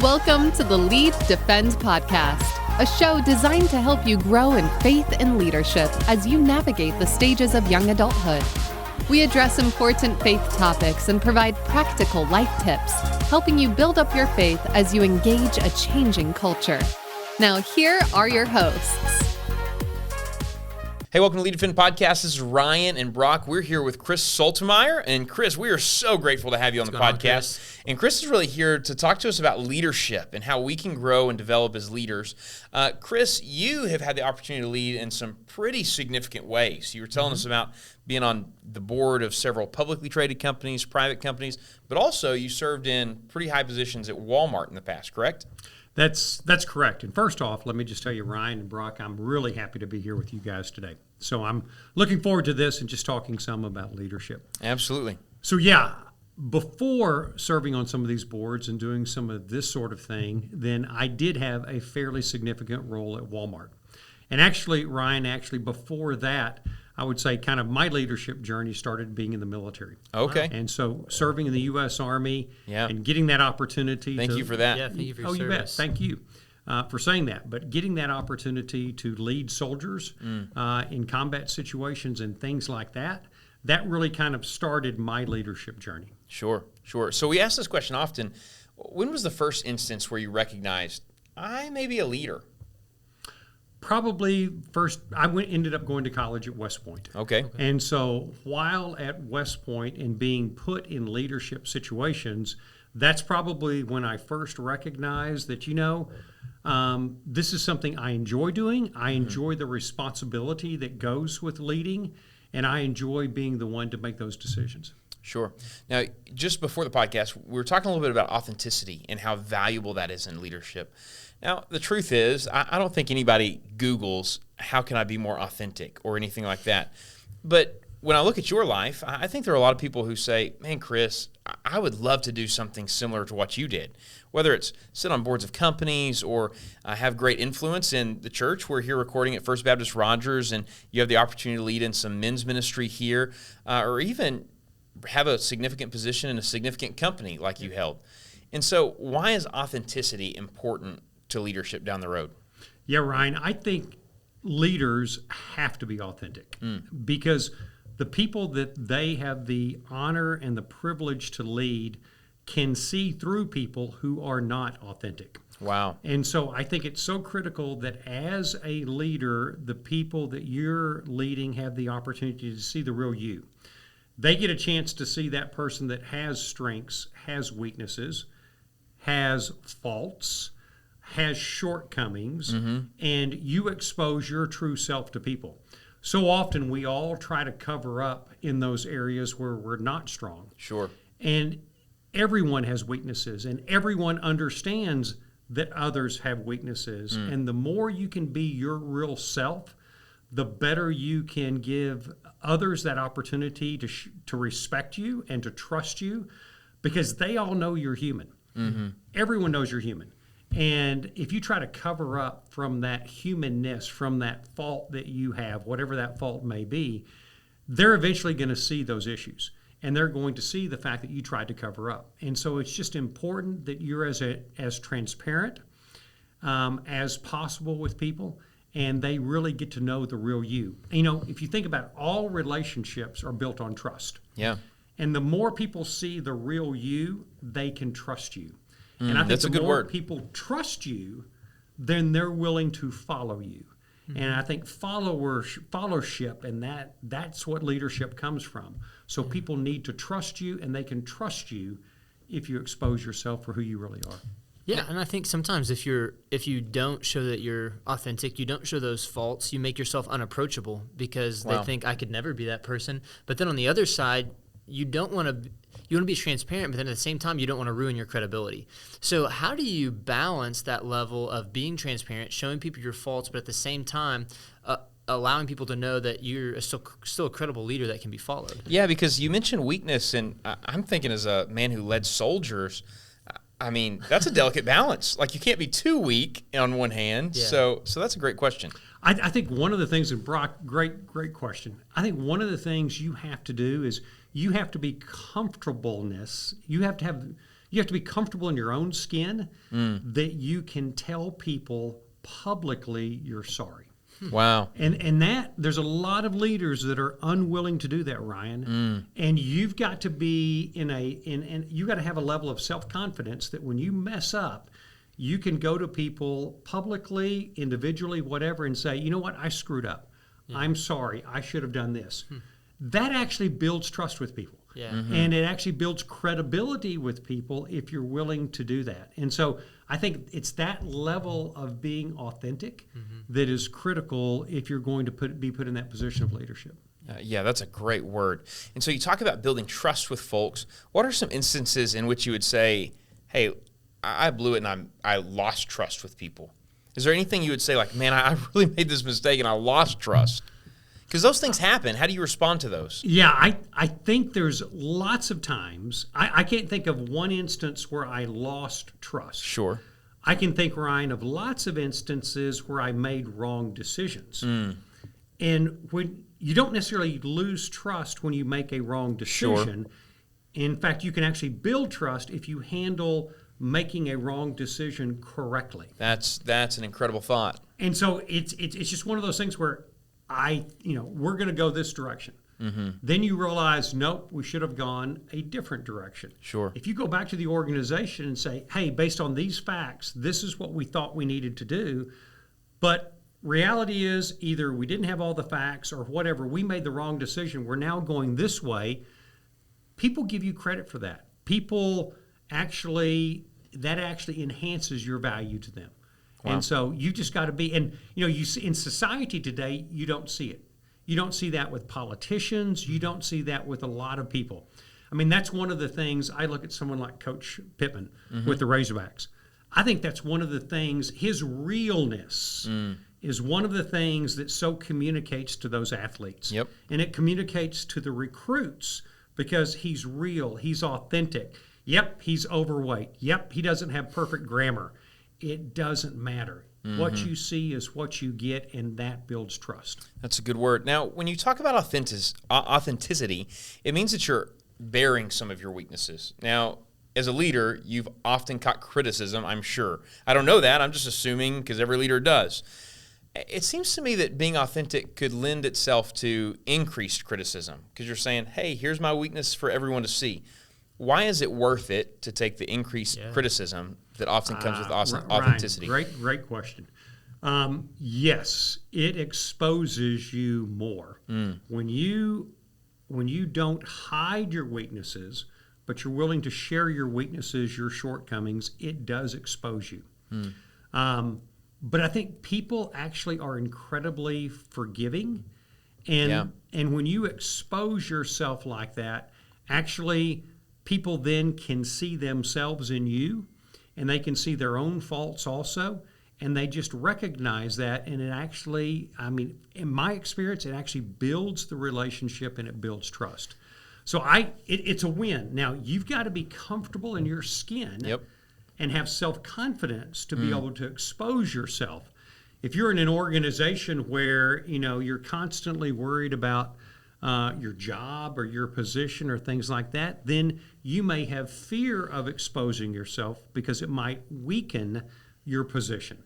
Welcome to the Lead Defend podcast, a show designed to help you grow in faith and leadership as you navigate the stages of young adulthood. We address important faith topics and provide practical life tips, helping you build up your faith as you engage a changing culture. Now, here are your hosts. Hey, welcome to Lead Defend Podcast. This is Ryan and Brock. We're here with Chris Sultemeier. And Chris, we are so grateful to have you on the podcast. And Chris is really here to talk to us about leadership and how we can grow and develop as leaders. Chris, you have had the opportunity to lead in some pretty significant ways. You were telling us about being on the board of several publicly traded companies, private companies, but also you served in pretty high positions at Walmart in the past, correct? That's correct. And first off, let me just tell you, Ryan and Brock, I'm really happy to be here with you guys today. So I'm looking forward to this and just talking some about leadership. Absolutely. So yeah, before serving on some of these boards and doing some of this sort of thing, then I did have a fairly significant role at Walmart. And actually, Ryan, before that, I would say kind of my leadership journey started being in the military. Okay. And so serving in the U.S. Army and getting that opportunity. Thank you for that. Yeah, thank you for your service. You bet. Thank you for saying that. But getting that opportunity to lead soldiers in combat situations and things like that, that really kind of started my leadership journey. Sure. So we ask this question often. When was the first instance where you recognized, I may be a leader? Probably first, ended up going to college at West Point. Okay. And so while at West Point and being put in leadership situations, that's probably when I first recognized that, this is something I enjoy doing. I enjoy the responsibility that goes with leading, and I enjoy being the one to make those decisions. Sure. Now, just before the podcast, we were talking a little bit about authenticity and how valuable that is in leadership. Now, the truth is, I don't think anybody Googles, how can I be more authentic or anything like that. But when I look at your life, I think there are a lot of people who say, man, Chris, I would love to do something similar to what you did, whether it's sit on boards of companies or have great influence in the church. We're here recording at First Baptist Rogers, and you have the opportunity to lead in some men's ministry here, or even have a significant position in a significant company like you held. And so why is authenticity important to leadership down the road? Yeah, Ryan, I think leaders have to be authentic because the people that they have the honor and the privilege to lead can see through people who are not authentic. Wow. And so I think it's so critical that as a leader, the people that you're leading have the opportunity to see the real you. They get a chance to see that person that has strengths, has weaknesses, has faults, has shortcomings, and you expose your true self to people. So often we all try to cover up in those areas where we're not strong. Sure. And everyone has weaknesses, and everyone understands that others have weaknesses. And the more you can be your real self, the better you can give others that opportunity to respect you and to trust you, because they all know you're human. Everyone knows you're human. And if you try to cover up from that humanness, from that fault that you have, whatever that fault may be, they're eventually going to see those issues. And they're going to see the fact that you tried to cover up. And so it's just important that you're as transparent as possible with people, and they really get to know the real you. If you think about it, all relationships are built on trust. Yeah. And the more people see the real you, they can trust you. And I think the more people trust you, then they're willing to follow you. And I think followership, and that's what leadership comes from. So people need to trust you, and they can trust you if you expose yourself for who you really are. Yeah, and I think sometimes if you don't show that you're authentic, you don't show those faults, you make yourself unapproachable because they think I could never be that person. But then on the other side, you want to be transparent, but then at the same time, you don't want to ruin your credibility. So how do you balance that level of being transparent, showing people your faults, but at the same time, allowing people to know that you're still a credible leader that can be followed? Yeah, because you mentioned weakness, and I'm thinking as a man who led soldiers, I mean, that's a delicate balance. Like, you can't be too weak on one hand. Yeah. So that's a great question. I think one of the things, and Brock, great question. I think one of the things you have to do is you have to be comfortableness. You have to have You have to be comfortable in your own skin that you can tell people publicly you're sorry. Wow. And that there's a lot of leaders that are unwilling to do that, Ryan. And you've got to be and you got to have a level of self-confidence that when you mess up, you can go to people publicly, individually, whatever, and say, you know what, I screwed up. I'm sorry. I should have done this. That actually builds trust with people. Yeah. And it actually builds credibility with people if you're willing to do that. And so I think it's that level of being authentic that is critical if you're going to be put in that position of leadership. Yeah, that's a great word. And so you talk about building trust with folks. What are some instances in which you would say, hey, I blew it and I lost trust with people? Is there anything you would say like, man, I really made this mistake and I lost trust? Because those things happen. How do you respond to those? Yeah, I think there's lots of times. I can't think of one instance where I lost trust. Sure. I can think, Ryan, of lots of instances where I made wrong decisions. And when you don't necessarily lose trust when you make a wrong decision. Sure. In fact, you can actually build trust if you handle making a wrong decision correctly. That's an incredible thought. And so it's just one of those things where we're going to go this direction. Then you realize, nope, we should have gone a different direction. Sure. If you go back to the organization and say, hey, based on these facts, this is what we thought we needed to do, but reality is either we didn't have all the facts or whatever, we made the wrong decision, we're now going this way, people give you credit for that. People that actually enhances your value to them. Wow. And so you just got to be, and you see in society today, you don't see it. You don't see that with politicians. You don't see that with a lot of people. I mean, that's one of the things. I look at someone like Coach Pittman with the Razorbacks. I think that's one of the things, his realness is one of the things that so communicates to those athletes. Yep. And it communicates to the recruits because he's real, he's authentic. Yep, he's overweight. Yep, he doesn't have perfect grammar. It doesn't matter. What you see is what you get, and that builds trust. That's a good word. Now, when you talk about authenticity, it means that you're bearing some of your weaknesses. Now, as a leader, you've often caught criticism, I'm sure. I don't know that. I'm just assuming because every leader does. It seems to me that being authentic could lend itself to increased criticism because you're saying, hey, here's my weakness for everyone to see. Why is it worth it to take the increased criticism that often comes with authenticity? Ryan, great question. Yes, it exposes you more. When you don't hide your weaknesses, but you're willing to share your weaknesses, your shortcomings, it does expose you. But I think people actually are incredibly forgiving. And when you expose yourself like that, actually people then can see themselves in you, and they can see their own faults also, and they just recognize that, and it actually, in my experience, it actually builds the relationship and it builds trust. So it's a win. Now, you've got to be comfortable in your skin and have self-confidence to be able to expose yourself. If you're in an organization where, you're constantly worried about your job or your position or things like that, then you may have fear of exposing yourself because it might weaken your position.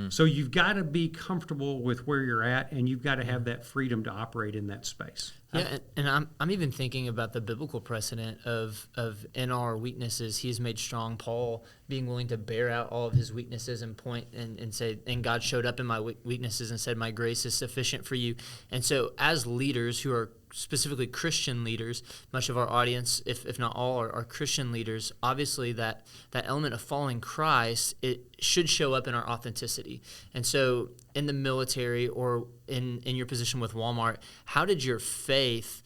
So you've got to be comfortable with where you're at, and you've got to have that freedom to operate in that space. Yeah, and I'm even thinking about the biblical precedent of in our weaknesses, He's made strong. Paul being willing to bear out all of his weaknesses and point and say, and God showed up in my weaknesses and said, my grace is sufficient for you. And so as leaders who are specifically Christian leaders, much of our audience, if not all, are Christian leaders, obviously that element of following Christ, it should show up in our authenticity. And so in the military or in your position with Walmart, how did your faith,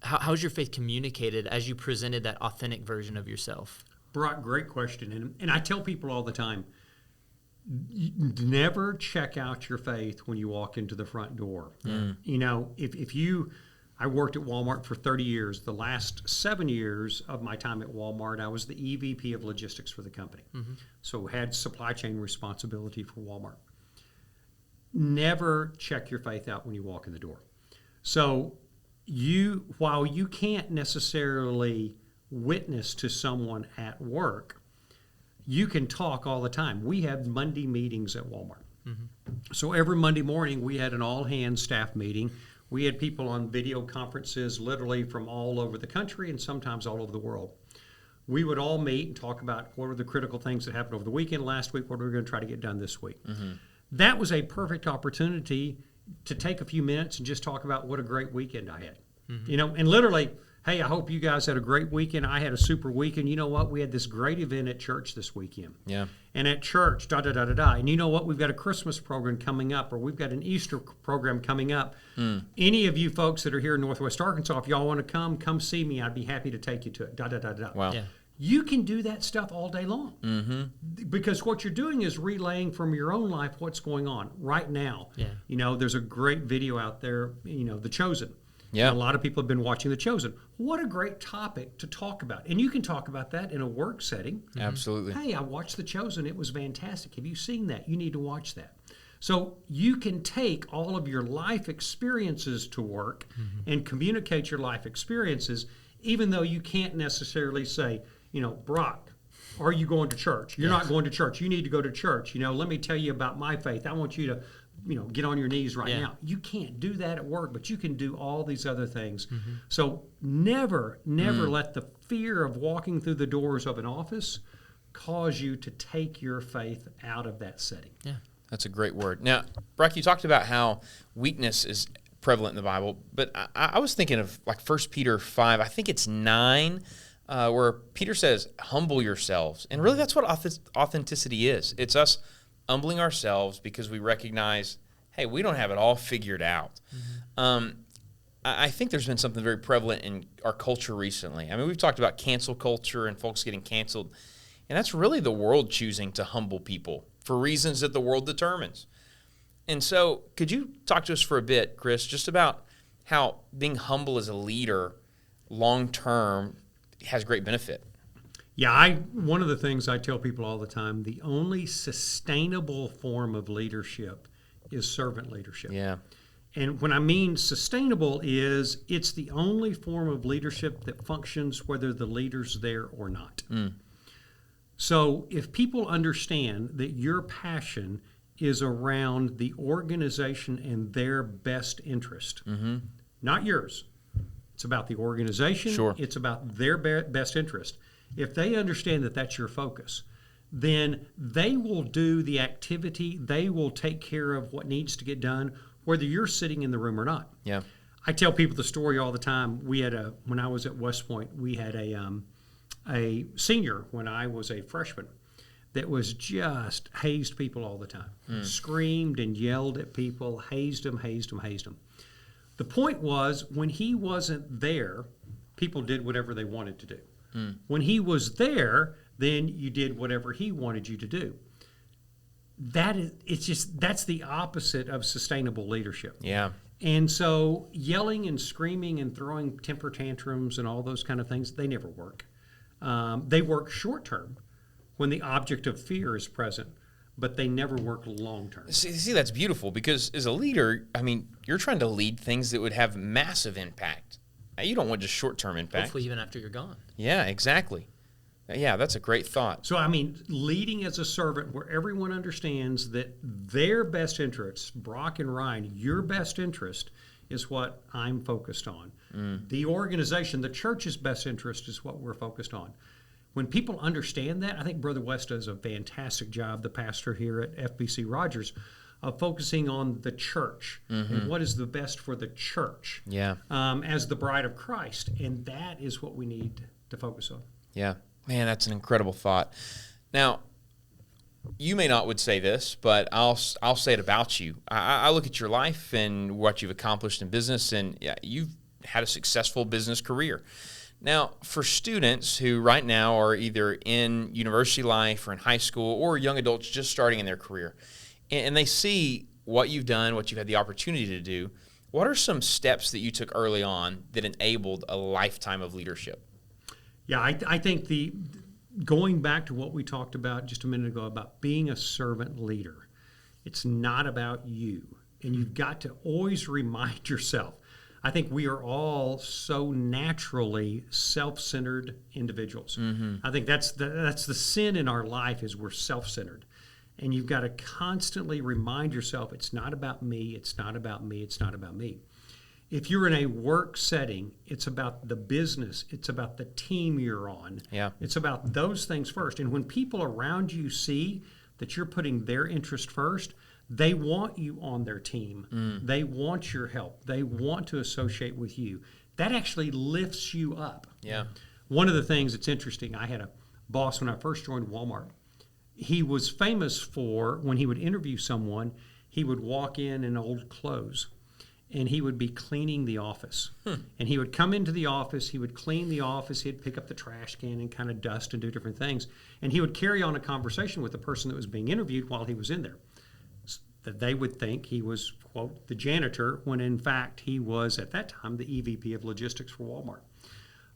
how's your faith communicated as you presented that authentic version of yourself? Brock, great question. And I tell people all the time, never check out your faith when you walk into the front door. I worked at Walmart for 30 years. The last 7 years of my time at Walmart, I was the EVP of logistics for the company. So had supply chain responsibility for Walmart. Never check your faith out when you walk in the door. So while you can't necessarily witness to someone at work, you can talk all the time. We had Monday meetings at Walmart. So every Monday morning, we had an all-hands staff meeting. We had people on video conferences literally from all over the country and sometimes all over the world. We would all meet and talk about what were the critical things that happened over the weekend last week, what are we going to try to get done this week. That was a perfect opportunity to take a few minutes and just talk about what a great weekend I had. You know, and literally, hey, I hope you guys had a great weekend. I had a super weekend. You know what? We had this great event at church this weekend. Yeah. And at church, da-da-da-da-da. And you know what? We've got a Christmas program coming up, or we've got an Easter program coming up. Any of you folks that are here in Northwest Arkansas, if y'all want to come see me. I'd be happy to take you to it. Da-da-da-da. Wow. Yeah. You can do that stuff all day long. Because what you're doing is relaying from your own life what's going on right now. Yeah. You know, there's a great video out there, you know, The Chosen. Yeah. And a lot of people have been watching The Chosen. What a great topic to talk about. And you can talk about that in a work setting. Absolutely. Hey, I watched The Chosen. It was fantastic. Have you seen that? You need to watch that. So you can take all of your life experiences to work and communicate your life experiences, even though you can't necessarily say, you know, Brock, are you going to church? You're not going to church. You need to go to church. You know, let me tell you about my faith. I want you to, you know, get on your knees right now. You can't do that at work, but you can do all these other things. So never let the fear of walking through the doors of an office cause you to take your faith out of that setting. Yeah. That's a great word. Now, Brock, you talked about how weakness is prevalent in the Bible, but I was thinking of like 1 Peter 5, I think it's 9, where Peter says, humble yourselves. And really that's what authenticity is. It's us humbling ourselves because we recognize, hey, we don't have it all figured out. I think there's been something very prevalent in our culture recently. I mean, we've talked about cancel culture and folks getting canceled, and that's really the world choosing to humble people for reasons that the world determines. And so could you talk to us for a bit, Chris, just about how being humble as a leader long-term has great benefit? Yeah, one of the things I tell people all the time, the only sustainable form of leadership is servant leadership. Yeah. And when I mean sustainable is it's the only form of leadership that functions whether the leader's there or not. So if people understand that your passion is around the organization and their best interest, not yours, it's about the organization, Sure. It's about their best interest. If they understand that that's your focus, then they will do the activity, they will take care of what needs to get done, whether you're sitting in the room or not. Yeah. I tell people the story all the time. We had when I was at West Point, we had a senior when I was a freshman that was just hazed people all the time, screamed and yelled at people, hazed them. The point was, when he wasn't there, people did whatever they wanted to do. When he was there, then you did whatever he wanted you to do. That's the opposite of sustainable leadership. Yeah. And so yelling and screaming and throwing temper tantrums and all those kind of things, they never work. They work short term when the object of fear is present, but they never work long term. See, that's beautiful because as a leader, I mean, you're trying to lead things that would have massive impact. You don't want just short-term impact. Hopefully even after you're gone. Yeah, exactly. Yeah, that's a great thought. So, I mean, leading as a servant where everyone understands that their best interests, Brock and Ryan, your best interest is what I'm focused on. The organization, the church's best interest is what we're focused on. When people understand that, I think Brother West does a fantastic job, the pastor here at FBC Rogers, of focusing on the church and what is the best for the church as the bride of Christ. And that is what we need to focus on. Yeah. Man, that's an incredible thought. Now, you may not would say this, but I'll say it about you. I look at your life and what you've accomplished in business, and you've had a successful business career. Now, for students who right now are either in university life or in high school or young adults just starting in their career, and they see what you've done, what you've had the opportunity to do, what are some steps that you took early on that enabled a lifetime of leadership? Yeah, I think going back to what we talked about just a minute ago about being a servant leader, it's not about you. And you've got to always remind yourself. I think we are all so naturally self-centered individuals. I think that's the sin in our life is we're self-centered. And you've got to constantly remind yourself, it's not about me, it's not about me, it's not about me. If you're in a work setting, it's about the business, it's about the team you're on. Yeah. It's about those things first. And when people around you see that you're putting their interest first, they want you on their team. They want your help. They want to associate with you. That actually lifts you up. Yeah. One of the things that's interesting, I had a boss when I first joined Walmart. He was famous for, when he would interview someone, he would walk in old clothes. And he would be cleaning the office. And he would come into the office, he would clean the office, he'd pick up the trash can and kind of dust and do different things. And he would carry on a conversation with the person that was being interviewed while he was in there. That they would think he was, quote, the janitor, when in fact he was, at that time, the EVP of logistics for Walmart.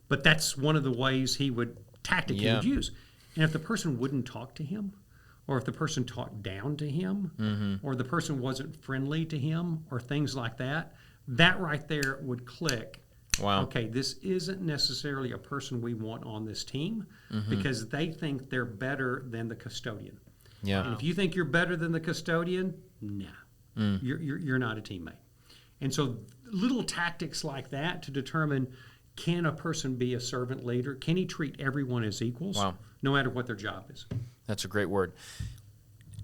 But that's one of the ways he would would use. And if the person wouldn't talk to him, or if the person talked down to him, or the person wasn't friendly to him, or things like that, that right there would click. Wow. Okay, this isn't necessarily a person we want on this team because they think they're better than the custodian. Yeah. And if you think you're better than the custodian, you're not a teammate. And so little tactics like that to determine, can a person be a servant leader? Can he treat everyone as equals, no matter what their job is? That's a great word.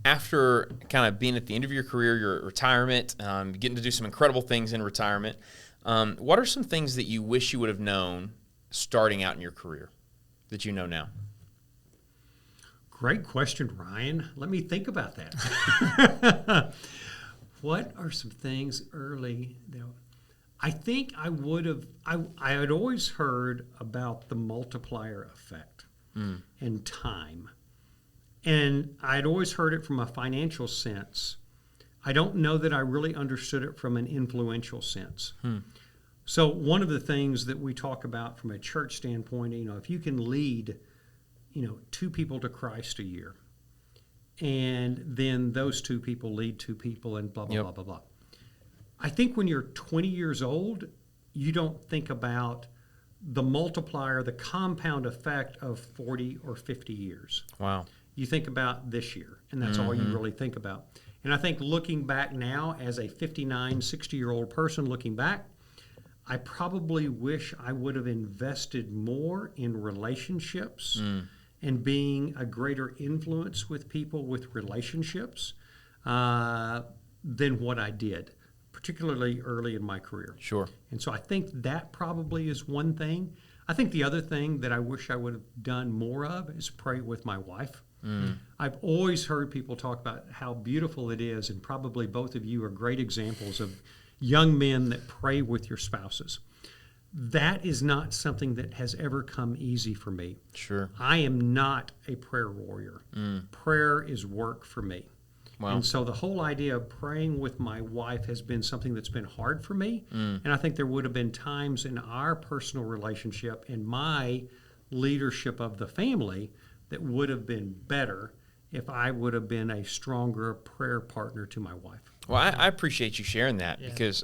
After kind of being at the end of your career, your retirement, getting to do some incredible things in retirement, what are some things that you wish you would have known starting out in your career that you know now? Great question, Ryan. Let me think about that. What are some things early that I think I would have, I had always heard about the multiplier effect and time. And I'd always heard it from a financial sense. I don't know that I really understood it from an influential sense. So one of the things that we talk about from a church standpoint, if you can lead, 2 people to Christ a year, and then those 2 people lead 2 people and blah, blah, blah, blah, blah. I think when you're 20 years old, you don't think about the multiplier, the compound effect of 40 or 50 years. Wow. You think about this year, and that's all you really think about. And I think looking back now as a 59, 60-year-old person looking back, I probably wish I would have invested more in relationships and being a greater influence with people with relationships than what I did, particularly early in my career. Sure. And so I think that probably is one thing. I think the other thing that I wish I would have done more of is pray with my wife. I've always heard people talk about how beautiful it is, and probably both of you are great examples of young men that pray with your spouses. That is not something that has ever come easy for me. Sure. I am not a prayer warrior. Prayer is work for me. Wow. And so the whole idea of praying with my wife has been something that's been hard for me. And I think there would have been times in our personal relationship and my leadership of the family that would have been better if I would have been a stronger prayer partner to my wife. Well, I appreciate you sharing that because,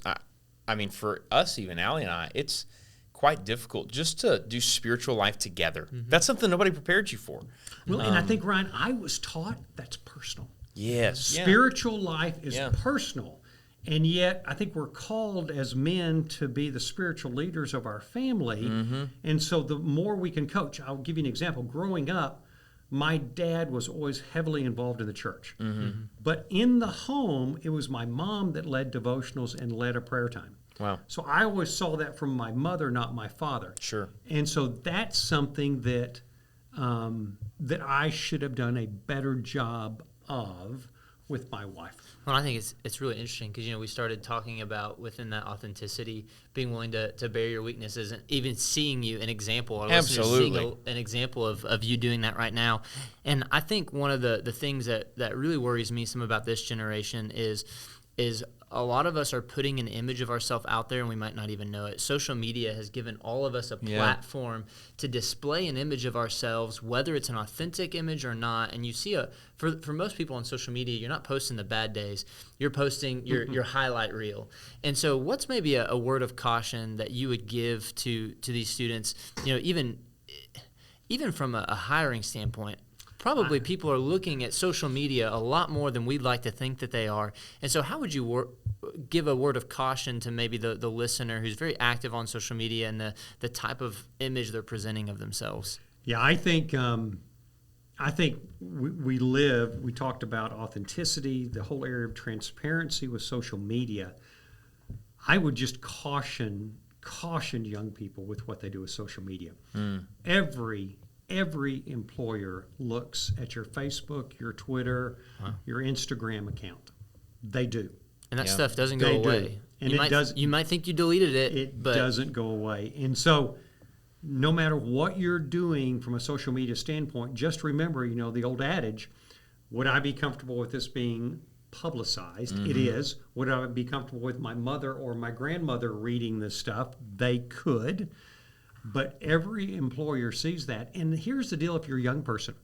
I mean, for us, even Allie and I, it's quite difficult just to do spiritual life together. That's something nobody prepared you for. Well, and I think, Ryan, I was taught that's personal. Yes. Spiritual life is personal. And yet, I think we're called as men to be the spiritual leaders of our family. And so the more we can coach, I'll give you an example. Growing up, my dad was always heavily involved in the church. But in the home, it was my mom that led devotionals and led a prayer time. Wow. So I always saw that from my mother, not my father. Sure. And so that's something that that I should have done a better job of with my wife. Well, I think it's really interesting because, we started talking about within that authenticity, being willing to bear your weaknesses and even seeing you an example. Our listeners seeing an example of you doing that right now. And I think one of the things that really worries me some about this generation is is a lot of us are putting an image of ourselves out there and we might not even know it. Social media has given all of us a platform to display an image of ourselves, whether it's an authentic image or not. And you see, for most people on social media, you're not posting the bad days. You're posting your highlight reel. And so what's maybe a word of caution that you would give to these students, even from a hiring standpoint? Probably people are looking at social media a lot more than we'd like to think that they are. And so how would you give a word of caution to maybe the listener who's very active on social media and the type of image they're presenting of themselves? Yeah, I think we talked about authenticity, the whole area of transparency with social media. I would just caution young people with what they do with social media. Every employer looks at your Facebook, your Twitter, your Instagram account. They do. And that stuff doesn't go away. And you might think you deleted it, but doesn't go away. And so no matter what you're doing from a social media standpoint, just remember, the old adage, would I be comfortable with this being publicized? It is. Would I be comfortable with my mother or my grandmother reading this stuff? They could. But every employer sees that. And here's the deal if you're a young person.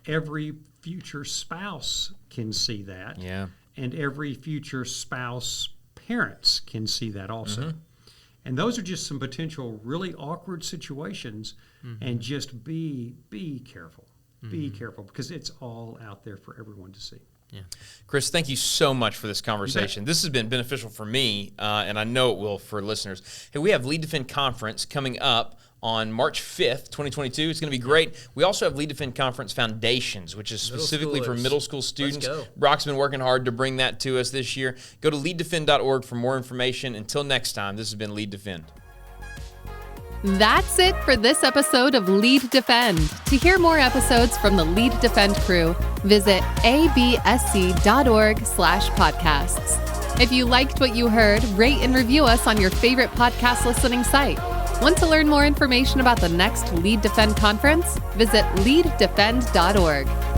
Every future spouse can see that. Yeah. And every future spouse parents can see that also. And those are just some potential really awkward situations. And just be careful. Be careful because it's all out there for everyone to see. Yeah. Chris, thank you so much for this conversation. This has been beneficial for me, and I know it will for listeners. Hey, we have Lead Defend Conference coming up on March 5th, 2022. It's going to be great. We also have Lead Defend Conference Foundations, which is specifically for middle school students. Let's go. Brock's been working hard to bring that to us this year. Go to leaddefend.org for more information. Until next time, this has been Lead Defend. That's it for this episode of Lead Defend. To hear more episodes from the Lead Defend crew, visit absc.org/podcasts. If you liked what you heard, rate and review us on your favorite podcast listening site. Want to learn more information about the next Lead Defend conference? Visit leaddefend.org.